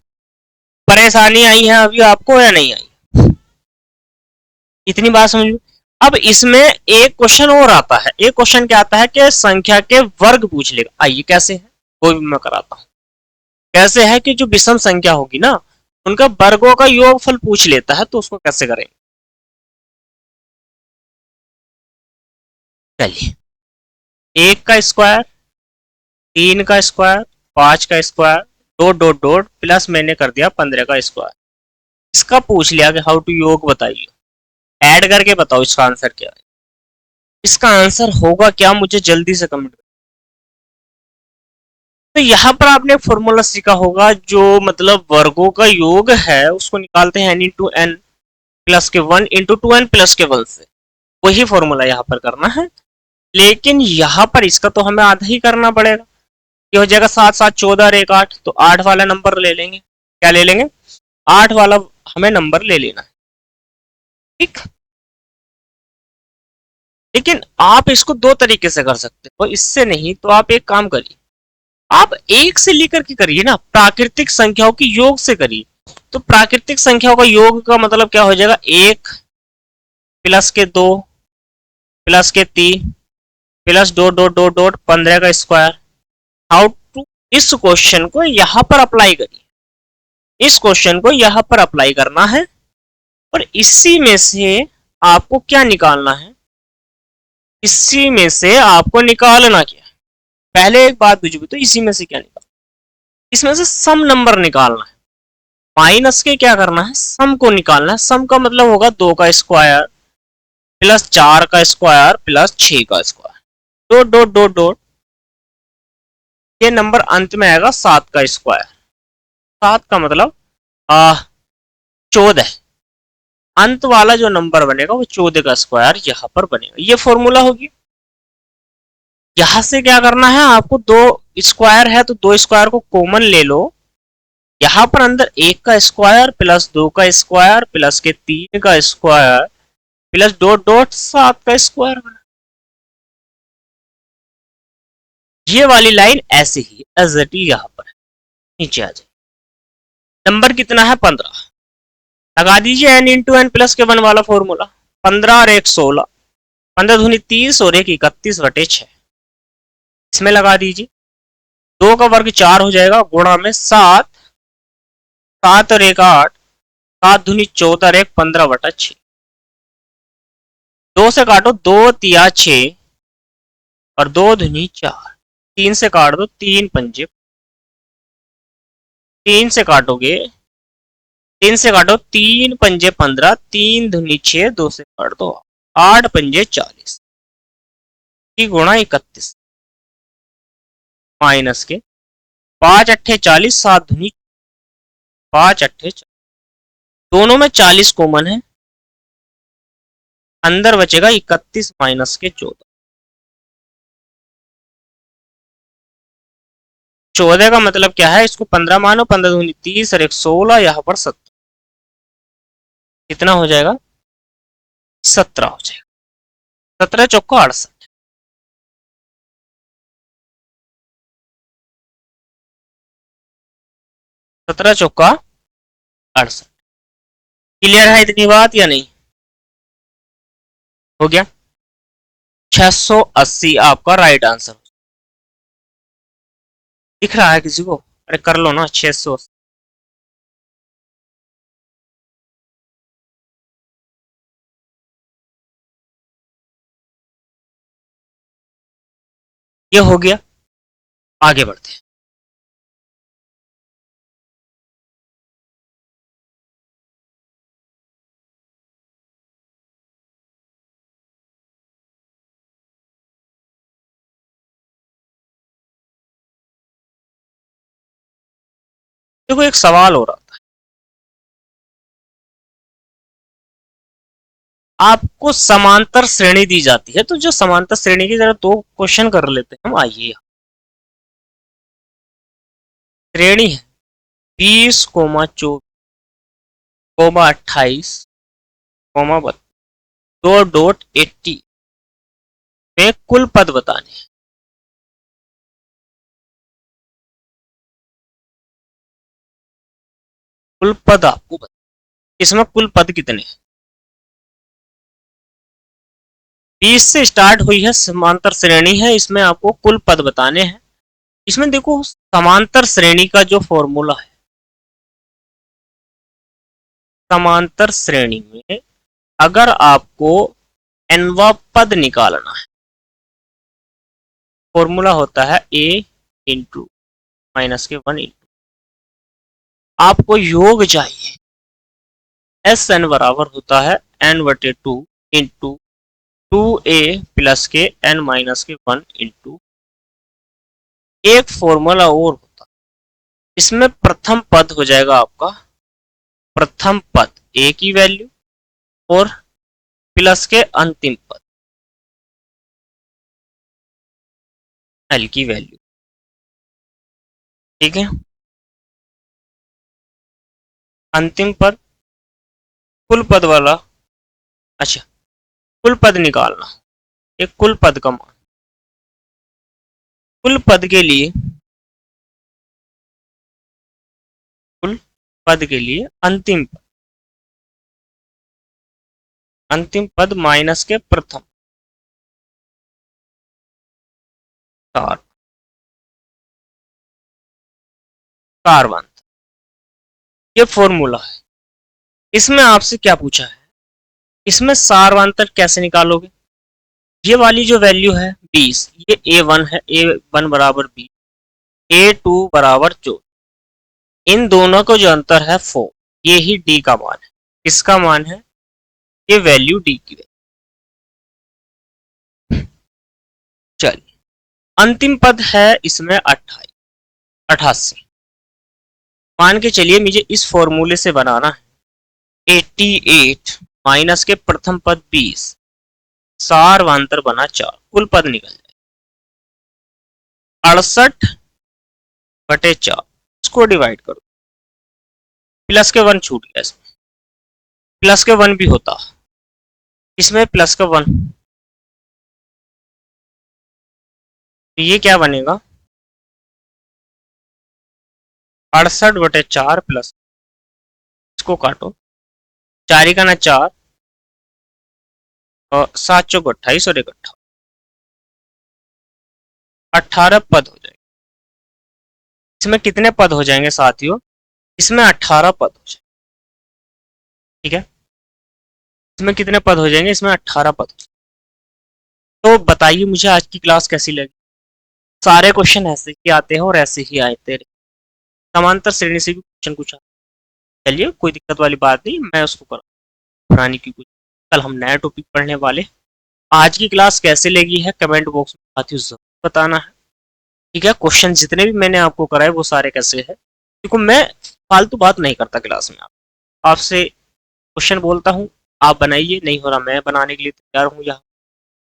परेशानी आई है अभी आपको या नहीं आई, इतनी बात समझ में। अब इसमें एक क्वेश्चन और आता है, एक क्वेश्चन क्या आता है कि संख्या के वर्ग पूछ लेगा। आइए कैसे है, वो भी मैं कराता हूं। कैसे है कि जो विषम संख्या होगी ना, उनका वर्गों का योगफल पूछ लेता है, तो उसको कैसे करेंगे। चलिए, 1 का स्क्वायर, 3 का स्क्वायर, 5 का square, dot dot dot, plus मैंने कर दिया 15 का स्क्वायर। इसका पूछ लिया कि हाउ टू योग बताइए, ऐड करके बताओ इसका आंसर क्या है। इसका आंसर होगा क्या, मुझे जल्दी से कमेंट। तो यहाँ पर आपने एक फॉर्मूला सीखा होगा, जो मतलब वर्गों का योग है उसको निकालते हैं n इंटू एन प्लस के 1 इंटू 2n प्लस के 1 से, वही फॉर्मूला यहाँ पर करना है। लेकिन यहाँ पर इसका तो हमें आधा ही करना पड़ेगा। ये हो जाएगा 7 7 14 और 1 8, तो 8 वाला नंबर ले लेंगे। क्या ले लेंगे, 8 वाला हमें नंबर ले लेना है। ठीक, लेकिन आप इसको दो तरीके से कर सकते हो, इससे नहीं तो आप एक काम करिए, आप एक से लेकर के करिए ना, प्राकृतिक संख्याओं की योग से करिए। तो प्राकृतिक संख्याओं का योग का मतलब क्या हो जाएगा, 1 प्लस के 2 प्लस के 3 plus dot dot dot dot 15 का स्क्वायर। हाउ टू, इस क्वेश्चन को यहां पर अप्लाई करिए, इस क्वेश्चन को यहां पर अप्लाई करना है, और इसी में से आपको क्या निकालना है, इसी में से आपको निकालना क्या है। पहले एक बात बुझी, तो इसी में से क्या निकालना, इसमें से सम नंबर निकालना है। माइनस के क्या करना है, सम को निकालना है। सम का मतलब होगा 2 का स्क्वायर प्लस 4 का स्क्वायर प्लस 6 का square, dot dot dot dot, ये नंबर अंत में आएगा 7 का स्क्वायर। 7 का मतलब 14, अंत वाला जो नंबर बनेगा वो 14 का स्क्वायर यहाँ पर बनेगा। ये फॉर्मूला होगी। यहां से क्या करना है आपको, दो स्क्वायर है तो दो स्क्वायर को कॉमन ले लो, यहां पर अंदर 1 का स्क्वायर प्लस 2 का स्क्वायर प्लस के 3 का स्क्वायर प्लस डॉट डॉट 7 का स्क्वायर बना। ये वाली लाइन ऐसे ही एज इट इज यहां पर नीचे आ जाए। नंबर कितना है 15, लगा दीजिए n इंटू एन प्लस के 1 वाला फॉर्मूला। 15 और 1 16, 15 दूनी 30 और 1 31 बटे 6, इसमें लगा दीजिए। 2 का वर्ग 4 हो जाएगा, गुणा में 7, 7 और 1 8, 7 दूनी 14 और 1 15 बटा 6। 2 से काटो, 2 तिया 6 और 2 दूनी 4, 3 से काट दो, 3 पंजे, 3 से काटोगे, 3 से काटो, 3 पंजे 15, 3 दूनी 6, 2 से काट दो 8 पंजे 40 की गुणा 31 माइनस के 5 अट्ठे 40, 7 दूनी 5 अट्ठे 40, दोनों में 40 कॉमन है, अंदर बचेगा 31 माइनस के 14। 14 का मतलब क्या है, इसको 15 मानो, 15 दूनी 30 और 1 16, यहां पर 17, कितना हो जाएगा 17 हो जाएगा। 17 चौका 68, 17 चौका 68। क्लियर है इतनी बात या नहीं? हो गया। 680 आपका राइट आंसर दिख रहा है किसी को? अरे कर लो ना 680। ये हो गया, आगे बढ़ते हैं। देखो एक सवाल हो रहा था, आपको समांतर श्रेणी दी जाती है, तो जो समांतर श्रेणी की जरा दो क्वेश्चन कर लेते हैं हम। आइए, श्रेणी है 20, 24, 28, 32, 2.80 में कुल पद बताने हैं। कुल पद आपको बता, इसमें कुल पद कितने हैं? 20 से स्टार्ट हुई है, समांतर श्रेणी है, इसमें आपको कुल पद बताने हैं। इसमें देखो समांतर श्रेणी का जो फॉर्मूला है, समांतर श्रेणी में अगर आपको nवा पद निकालना है, फॉर्मूला होता है a इंटू माइनस के 1 इंटू, आपको योग चाहिए, एस एन बराबर होता है n बटे 2 इंटू 2a प्लस के n माइनस के 1 इंटू, एक फॉर्मूला और होता है, इसमें प्रथम पद हो जाएगा आपका, प्रथम पद a की वैल्यू और प्लस के अंतिम पद l की वैल्यू। ठीक है, अंतिम पद कुल पद वाला। अच्छा, कुल पद निकालना, एक कुल पद का मान, कुल पद के लिए, कुल पद के लिए अंतिम पद माइनस के प्रथम, कार कारवांतर, ये फॉर्मूला है। इसमें आपसे क्या पूछा है, इसमें सारवांतर कैसे निकालोगे? ये वाली जो वैल्यू है 20, ये a1 है, a1 बराबर 20, a2 बराबर 4, इन दोनों को जो अंतर है 4, ये ही d का मान है। किसका मान है? ये वैल्यू d की वैल्यू। चलिए, अंतिम पद है इसमें 28, 88, मान के चलिए मुझे इस फॉर्मूले से बनाना है 88 माइनस के प्रथम पद 20, सारवांतर बना 4, कुल पद निकल जाए 68 बटे 4, इसको डिवाइड करो, प्लस के 1 छूट गया, इसमें प्लस के 1 भी होता, इसमें प्लस का 1, तो ये क्या बनेगा 68/4 प्लस, इसको काटो, 4 का ना 4 और 7 चौक 28 और 18 पद हो जाएंगे। इसमें कितने पद हो जाएंगे साथियों, इसमें 18 पद हो जाएंगे। ठीक है, इसमें कितने पद हो जाएंगे, इसमें 18 पद हो जाएंगे। तो बताइए मुझे आज की क्लास कैसी लगी। सारे क्वेश्चन ऐसे ही आते हैं और ऐसे ही आते रहे, समांतर श्रेणी से भी क्वेश्चन पूछा, चलिए कोई दिक्कत वाली बात नहीं, मैं उसको करा पुरानी की कुछ। कल हम नया टॉपिक पढ़ने वाले। आज की क्लास कैसे लगी है कमेंट बॉक्स में साथियों जरूर बताना है। ठीक है, क्वेश्चन जितने भी मैंने आपको कराए वो सारे कैसे है, क्योंकि मैं फालतू बात नहीं करता क्लास में। आपसे क्वेश्चन बोलता हूँ, आप बनाइए, नहीं हो रहा मैं बनाने के लिए तैयार हूँ। यहाँ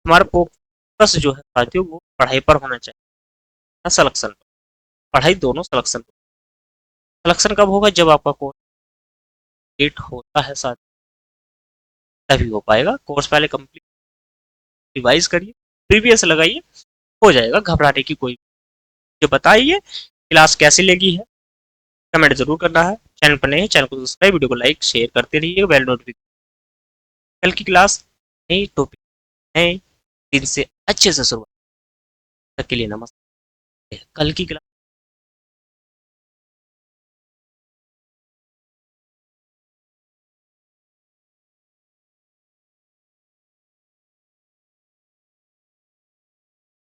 हमारा फोकस जो है साथियों वो पढ़ाई पर होना चाहिए, सिलेक्शन पर। पढ़ाई दोनों सिलेक्शन पर। सिलेक्शन कब होगा, जब आपका कोर्स कंप्लीट होता है साथ, तभी हो पाएगा। कोर्स पहले कंप्लीट, रिवाइज करिए, प्रीवियस लगाइए, हो जाएगा, घबराने की कोई। जो बताइए क्लास कैसी लगी है, कमेंट जरूर करना है। चैनल पर नए हैं चैनल को सब्सक्राइब, वीडियो को लाइक शेयर करते रहिए, बेल नोटिफिकेशन। कल की क्लास नई टॉपिक नए दिन से अच्छे से शुरुआत, तक के लिए नमस्ते। कल की क्लास